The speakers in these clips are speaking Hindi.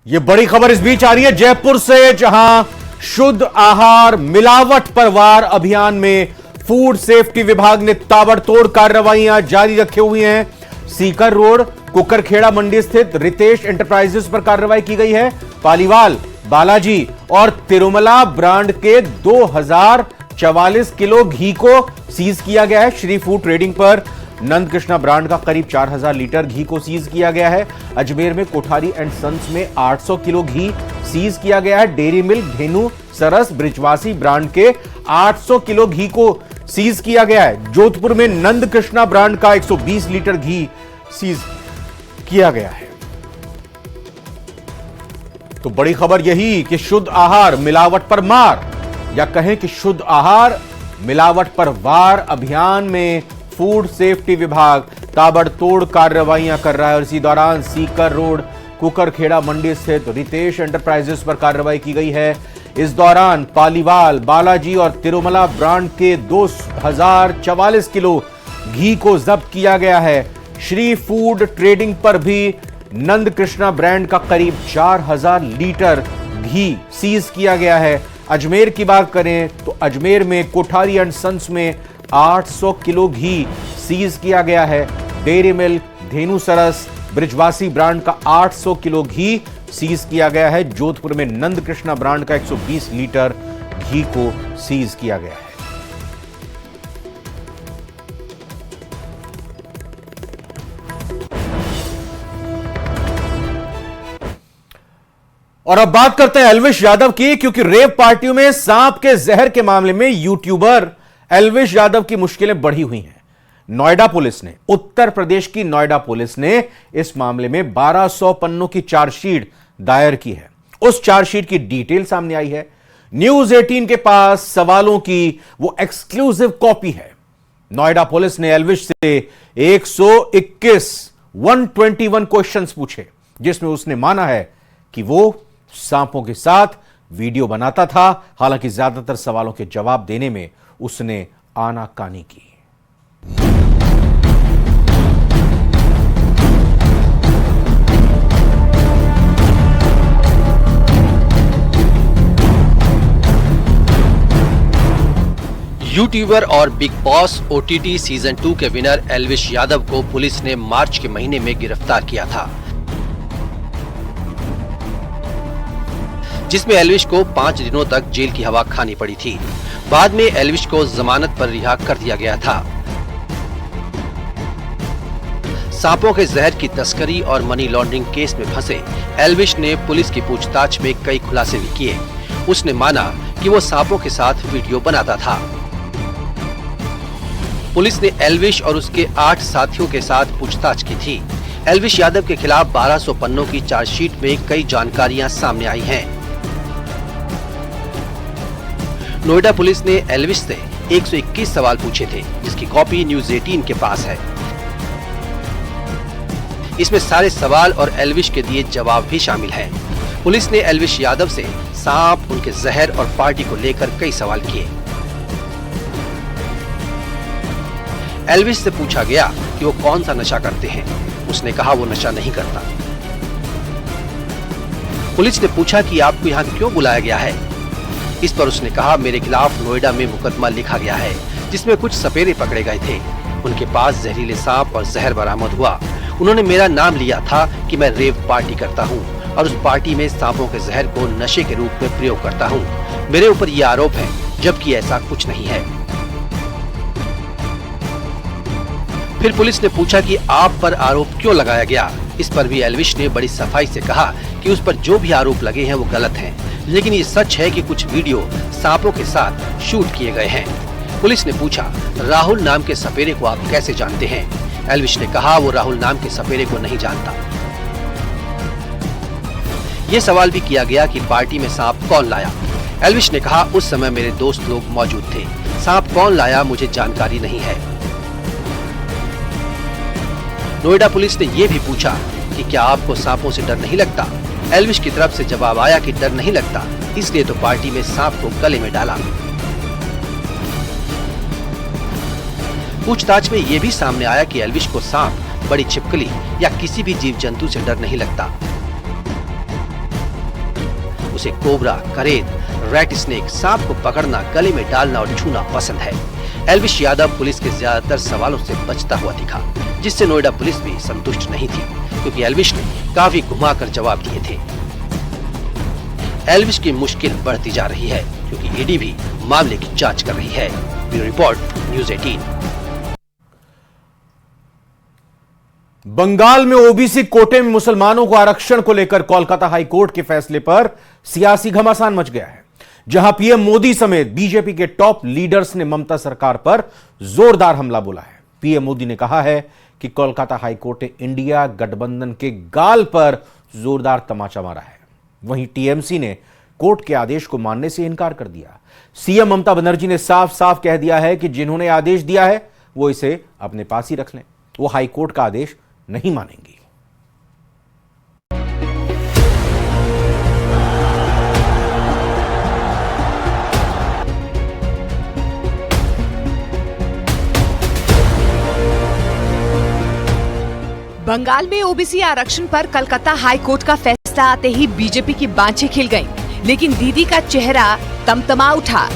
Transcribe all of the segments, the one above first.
ये बड़ी खबर इस बीच आ रही है जयपुर से, जहां शुद्ध आहार मिलावट पर वार अभियान में फूड सेफ्टी विभाग ने ताबड़तोड़ कार्रवाइयां जारी रखे हुई हैं। सीकर रोड कुकरखेड़ा मंडी स्थित रितेश एंटरप्राइजेस पर कार्रवाई की गई है। पालीवाल, बालाजी और तिरुमला ब्रांड के 2044 किलो घी को सीज किया गया है। श्री फूड ट्रेडिंग पर नंद कृष्णा ब्रांड का करीब 4000 लीटर घी को सीज किया गया है। अजमेर में कोठारी एंड सन्स में 800 किलो घी सीज किया गया है। डेयरी मिल्क धेनु सरस ब्रिजवासी ब्रांड के 800 किलो घी को सीज किया गया है। जोधपुर में नंद कृष्णा ब्रांड का 120 लीटर घी सीज किया गया है। तो बड़ी खबर यही कि शुद्ध आहार मिलावट पर मार, या कहें कि शुद्ध आहार मिलावट पर वार अभियान में फूड सेफ्टी विभाग ताबड़तोड़ कार्रवाइयां कर रहा है। और इसी दौरान सीकर रोड कुकरखेड़ा मंडी स्थित रितेश एंटरप्राइजेस पर कार्रवाई की गई है। इस दौरान पालीवाल, बालाजी और तिरुमला ब्रांड के 2044 किलो घी को जब्त किया गया है। श्री फूड ट्रेडिंग पर भी नंद कृष्णा ब्रांड का करीब 4000 लीटर घी सीज किया गया है। अजमेर की बात करें तो अजमेर में कोठारी एंड सन्स में 800 किलो घी सीज किया गया है। डेयरी मिल्क धेनु सरस ब्रिजवासी ब्रांड का 800 किलो घी सीज किया गया है। जोधपुर में नंद कृष्णा ब्रांड का 120 लीटर घी को सीज किया गया है। और अब बात करते हैं एल्विश यादव की, क्योंकि रेव पार्टियों में सांप के जहर के मामले में यूट्यूबर एल्विश यादव की मुश्किलें बढ़ी हुई हैं। नोएडा पुलिस ने, उत्तर प्रदेश की नोएडा पुलिस ने इस मामले में 1200 पन्नों की चार्जशीट दायर की है। उस चार्जशीट की डिटेल सामने आई है। न्यूज 18 के पास सवालों की वो एक्सक्लूसिव कॉपी है। नोएडा पुलिस ने एल्विश से 121 क्वेश्चंस पूछे, जिसमें उसने माना है कि वो सांपों के साथ वीडियो बनाता था। हालांकि ज्यादातर सवालों के जवाब देने में उसने आनाकानी की। यूट्यूबर और बिग बॉस ओटीटी सीजन 2 के विनर एल्विश यादव को पुलिस ने मार्च के महीने में गिरफ्तार किया था, जिसमें एल्विश को 5 दिनों तक जेल की हवा खानी पड़ी थी। बाद में एल्विश को जमानत पर रिहा कर दिया गया था। सांपों के जहर की तस्करी और मनी लॉन्ड्रिंग केस में फंसे एल्विश ने पुलिस की पूछताछ में कई खुलासे भी किए। उसने माना कि वो सांपों के साथ वीडियो बनाता था। पुलिस ने एल्विश और उसके 8 साथियों के साथ पूछताछ की थी। एल्विश यादव के खिलाफ 1200 पन्नों की चार्जशीट में कई जानकारियां सामने आई हैं। नोएडा पुलिस ने एल्विश से 121 सवाल पूछे थे, जिसकी कॉपी न्यूज 18 के पास है। इसमें सारे सवाल और एल्विश के दिए जवाब भी शामिल हैं। पुलिस ने एल्विश यादव से सांप, उनके जहर और पार्टी को लेकर कई सवाल किए। एल्विश से पूछा गया कि वो कौन सा नशा करते हैं। उसने कहा वो नशा नहीं करता। पुलिस ने पूछा कि आपको यहाँ क्यों बुलाया गया है। इस पर उसने कहा मेरे खिलाफ नोएडा में मुकदमा लिखा गया है, जिसमें कुछ सपेरे पकड़े गए थे। उनके पास जहरीले सांप और जहर बरामद हुआ। उन्होंने मेरा नाम लिया था कि मैं रेव पार्टी करता हूँ और उस पार्टी में सांपों के जहर को नशे के रूप में प्रयोग करता हूँ। मेरे ऊपर ये आरोप है, जबकि ऐसा कुछ नहीं है। फिर पुलिस ने पूछा कि आप पर आरोप क्यों लगाया गया। इस पर भी एल्विश ने बड़ी सफाई से कहा कि उस पर जो भी आरोप लगे हैं वो गलत हैं, लेकिन ये सच है कि कुछ वीडियो सांपों के साथ शूट किए गए हैं। पुलिस ने पूछा राहुल नाम के सपेरे को आप कैसे जानते हैं। एल्विश ने कहा वो राहुल नाम के सपेरे को नहीं जानता। ये सवाल भी किया गया कि पार्टी में सांप कौन लाया। एल्विश ने कहा उस समय मेरे दोस्त लोग मौजूद थे, सांप कौन लाया मुझे जानकारी नहीं है। नोएडा पुलिस ने यह भी पूछा कि क्या आपको सांपों से डर नहीं लगता। एल्विश की तरफ से जवाब आया कि डर नहीं लगता, इसलिए तो पार्टी में सांप को गले में डाला। पूछताछ में यह भी सामने आया कि एल्विश को सांप, बड़ी छिपकली या किसी भी जीव जंतु से डर नहीं लगता। उसे कोबरा, करेत, रैट स्नेक, सांप को पकड़ना, गले में डालना और छूना पसंद है। एल्विश यादव पुलिस के ज्यादातर सवालों से बचता हुआ दिखा, जिससे नोएडा पुलिस भी संतुष्ट नहीं थी, क्योंकि एल्विश ने काफी घुमाकर जवाब दिए थे। एल्विश की मुश्किल बढ़ती जा रही है, क्योंकि ईडी भी मामले की जांच कर रही है। Bureau report, news 18। बंगाल में ओबीसी कोटे में मुसलमानों को आरक्षण को लेकर कोलकाता हाई कोर्ट के फैसले पर सियासी घमासान मच गया है, जहां पीएम मोदी समेत बीजेपी के टॉप लीडर्स ने ममता सरकार पर जोरदार हमला बोला है। पीएम मोदी ने कहा है कि कोलकाता हाई कोर्ट ने इंडिया गठबंधन के गाल पर जोरदार तमाचा मारा है। वहीं टीएमसी ने कोर्ट के आदेश को मानने से इनकार कर दिया। सीएम ममता बनर्जी ने साफ साफ कह दिया है कि जिन्होंने आदेश दिया है वो इसे अपने पास ही रख लें, वो हाई कोर्ट का आदेश नहीं मानेंगी। बंगाल में ओबीसी आरक्षण पर कलकत्ता हाई कोर्ट का फैसला आते ही बीजेपी की बांछें खिल गईं, लेकिन दीदी का चेहरा तमतमा उठा।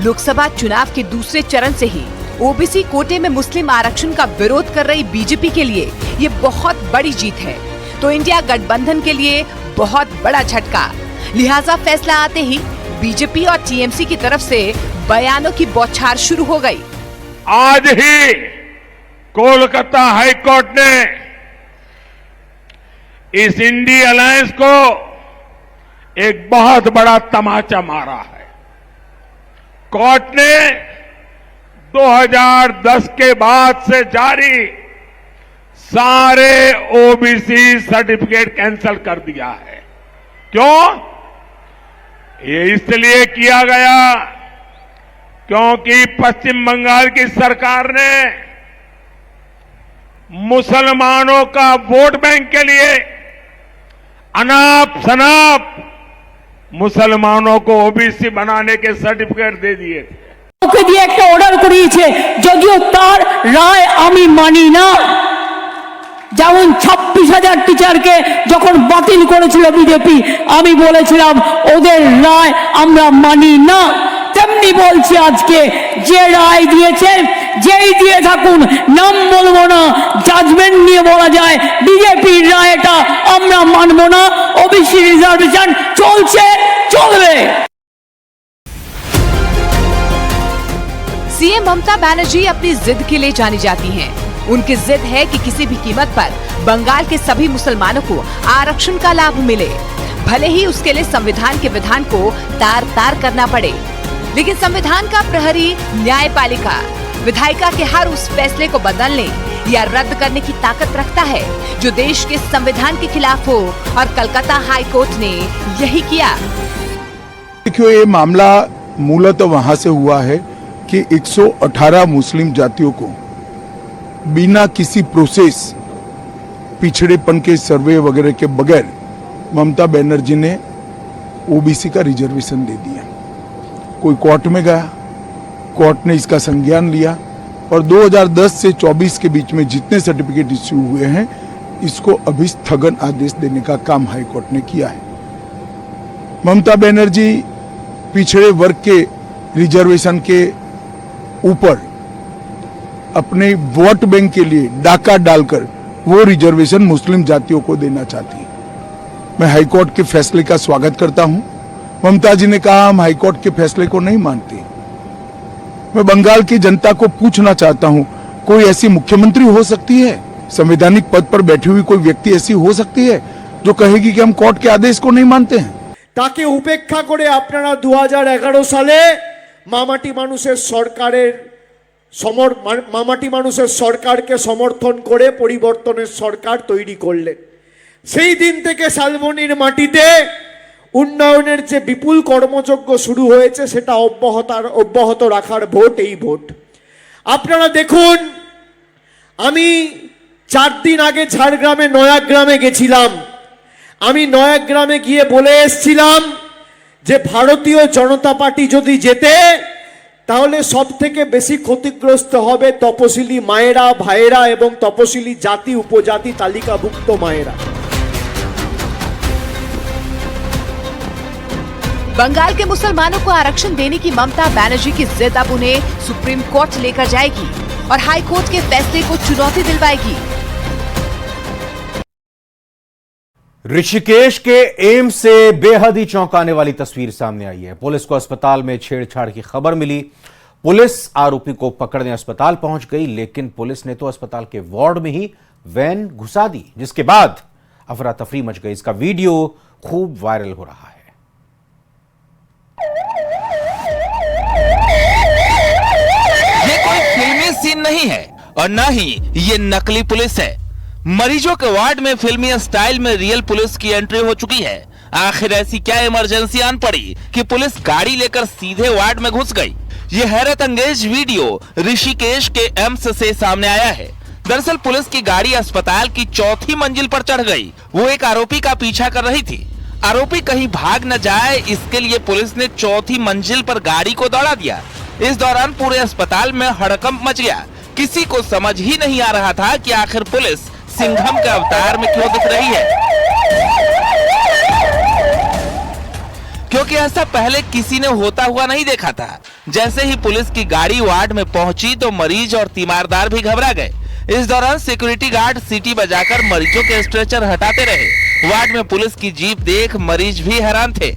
लोकसभा चुनाव के दूसरे चरण से ही ओबीसी कोटे में मुस्लिम आरक्षण का विरोध कर रही बीजेपी के लिए ये बहुत बड़ी जीत है, तो इंडिया गठबंधन के लिए बहुत बड़ा झटका। लिहाजा फैसला आते ही बीजेपी और टीएमसी की तरफ से बयानों की बौछार शुरू हो गई। आज ही कोलकाता हाई कोर्ट ने इस इंडी अलायंस को एक बहुत बड़ा तमाचा मारा है। कोर्ट ने 2010 के बाद से जारी सारे ओबीसी सर्टिफिकेट कैंसिल कर दिया है। क्यों? ये इसलिए किया गया क्योंकि पश्चिम बंगाल की सरकार ने मुसलमानों का वोट बैंक के लिए अनाप शनाप मुसलमानों को ओबीसी बनाने के सर्टिफिकेट दे दिए थे। ওকে দিয়ে একটা অর্ডার করিয়েছে, যদিও তার রায় আমি মানি না। যেমন 26,000 টিচারকে যখন বাতিল করেছিল বিজেপি, আমি বলেছিলাম ওদের রায় আমরা মানি না। তেমনি বলছি আজকে যে রায় দিয়েছেন, যেই দিয়ে থাকুন, নাম বলবো না, জাজমেন্ট নিয়ে বলা যায় বিজেপির রায়টা আমরা মানব না। ওবিসি রিজার্ভেশন চলছে, চলবে। सीएम ममता बनर्जी अपनी जिद के लिए जानी जाती हैं। उनकी जिद है कि किसी भी कीमत पर बंगाल के सभी मुसलमानों को आरक्षण का लाभ मिले, भले ही उसके लिए संविधान के विधान को तार तार करना पड़े। लेकिन संविधान का प्रहरी न्यायपालिका विधायिका के हर उस फैसले को बदलने या रद्द करने की ताकत रखता है जो देश के संविधान के खिलाफ हो, और कलकत्ता हाई कोर्ट ने यही किया। देखिए, ये मामला मूलतः वहां से हुआ है कि 118 मुस्लिम जातियों को बिना किसी प्रोसेस, पिछड़ेपन के सर्वे वगैरह के बगैर ममता बनर्जी ने ओबीसी का रिजर्वेशन दे दिया। कोई कोर्ट में गया, कोर्ट ने इसका संज्ञान लिया और 2010 से 24 के बीच में जितने सर्टिफिकेट इश्यू हुए हैं, इसको अभी स्थगन आदेश देने का काम हाई कोर्ट ने किया है। ममता बनर्जी पिछड़े वर्ग के रिजर्वेशन के ऊपर अपने वोट बैंक के लिए डाका डालकर वो रिजर्वेशन मुस्लिम जातियों को देना चाहती है। मैं हाईकोर्ट के फैसले का स्वागत करता हूं। ममता जी ने कहा हम हाईकोर्ट के फैसले को नहीं मानते। मैं बंगाल की जनता को पूछना चाहता हूं, कोई ऐसी मुख्यमंत्री हो सकती है, संवैधानिक पद पर बैठी हुई कोई व्यक्ति ऐसी हो सकती है जो कहेगी कि हम कोर्ट के आदेश को नहीं मानते हैं? তাকে উপেক্ষা করে আপনারা 2011 সালে মামাটি মানুষের সরকারকে সমর্থন করে পরিবর্তনের সরকার তৈরি করলেন। সেই দিন থেকে শালবনির মাটিতে উন্নয়নের যে বিপুল কর্মযজ্ঞ শুরু হয়েছে সেটা অব্যাহত রাখার ভোট এই ভোট। আপনারা দেখুন, আমি 4 দিন আগে ঝাড়গ্রামে নয়াগ্রামে গেছিলাম। আমি নয়াগ্রামে গিয়ে বলে এসেছিলাম যে ভারতীয় জনতা পার্টি যদি জেতে তাহলে সবথেকে বেশি ক্ষতিগ্রস্ত হবে তপশিলি মায়েরা, ভাইয়েরা এবং তপশিলি জাতি উপজাতি তালিকাভুক্ত মায়েরা। बंगाल के मुसलमानों को आरक्षण देने की ममता बनर्जी की जिद अब उन्हें सुप्रीम कोर्ट लेकर जाएगी और हाई कोर्ट के फैसले को चुनौती दिलवाएगी। ऋषिकेश के एम्स से बेहद ही चौंकाने वाली तस्वीर सामने आई है। पुलिस को अस्पताल में छेड़छाड़ की खबर मिली। पुलिस आरोपी को पकड़ने अस्पताल पहुंच गई, लेकिन पुलिस ने तो अस्पताल के वार्ड में ही वैन घुसा दी, जिसके बाद अफरा तफरी मच गई। इसका वीडियो खूब वायरल हो रहा है। ये कोई फिल्मी सीन नहीं है और न ही ये नकली पुलिस है। मरीजों के वार्ड में फिल्मी स्टाइल में रियल पुलिस की एंट्री हो चुकी है। आखिर ऐसी क्या इमरजेंसी आन पड़ी कि पुलिस गाड़ी लेकर सीधे वार्ड में घुस गई। ये हैरत अंगेज वीडियो ऋषिकेश के एम्स से सामने आया है। दरअसल पुलिस की गाड़ी अस्पताल की चौथी मंजिल पर चढ़ गई। वो एक आरोपी का पीछा कर रही थी। आरोपी कहीं भाग न जाए, इसके लिए पुलिस ने चौथी मंजिल पर गाड़ी को दौड़ा दिया। इस दौरान पूरे अस्पताल में हड़कंप मच गया। किसी को समझ ही नहीं आ रहा था कि आखिर पुलिस सिंघम के अवतार में क्यों दिख रही है, क्योंकि ऐसा पहले किसी ने होता हुआ नहीं देखा था। जैसे ही पुलिस की गाड़ी वार्ड में पहुंची तो मरीज और तीमारदार भी घबरा गए। इस दौरान सिक्योरिटी गार्ड सीटी बजाकर मरीजों के स्ट्रेचर हटाते रहे। वार्ड में पुलिस की जीप देख मरीज भी हैरान थे।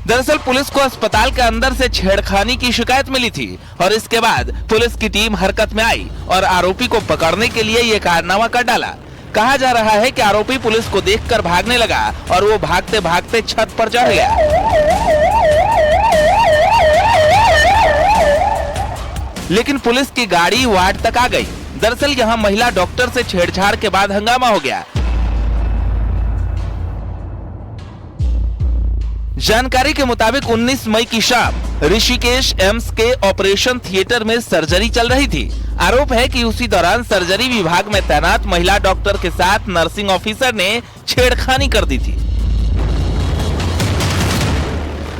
दरअसल पुलिस को अस्पताल के अंदर से छेड़खानी की शिकायत मिली थी और इसके बाद पुलिस की टीम हरकत में आई और आरोपी को पकड़ने के लिए ये कारनामा कर डाला। कहा जा रहा है कि आरोपी पुलिस को देखकर भागने लगा और वो भागते भागते छत पर चढ़ गया। लेकिन पुलिस की गाड़ी वार्ड तक आ गई। दरअसल यहां महिला डॉक्टर से छेड़छाड़ के बाद हंगामा हो गया। जानकारी के मुताबिक 19 मई की शाम ऋषिकेश एम्स के ऑपरेशन थिएटर में सर्जरी चल रही थी। आरोप है कि उसी दौरान सर्जरी विभाग में तैनात महिला डॉक्टर के साथ नर्सिंग ऑफिसर ने छेड़खानी कर दी थी।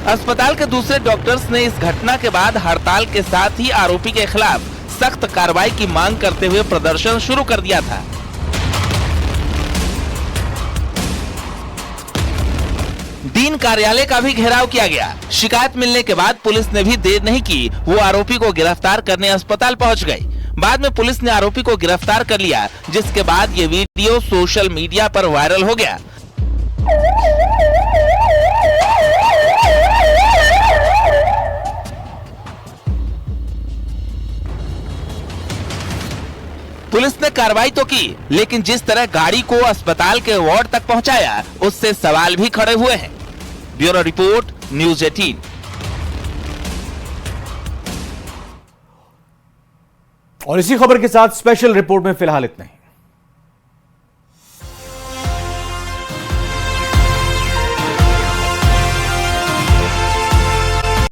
अस्पताल के दूसरे डॉक्टर्स ने इस घटना के बाद हड़ताल के साथ ही आरोपी के खिलाफ सख्त कार्रवाई की मांग करते हुए प्रदर्शन शुरू कर दिया था। डीन कार्यालय का भी घेराव किया गया। शिकायत मिलने के बाद पुलिस ने भी देर नहीं की, वो आरोपी को गिरफ्तार करने अस्पताल पहुंच गई। बाद में पुलिस ने आरोपी को गिरफ्तार कर लिया, जिसके बाद ये वीडियो सोशल मीडिया पर वायरल हो गया। पुलिस ने कार्रवाई तो की, लेकिन जिस तरह गाड़ी को अस्पताल के वार्ड तक पहुंचाया, उससे सवाल भी खड़े हुए हैं। Bureau report, news 18। और इसी खबर के साथ स्पेशल रिपोर्ट में फिलहाल इतना ही।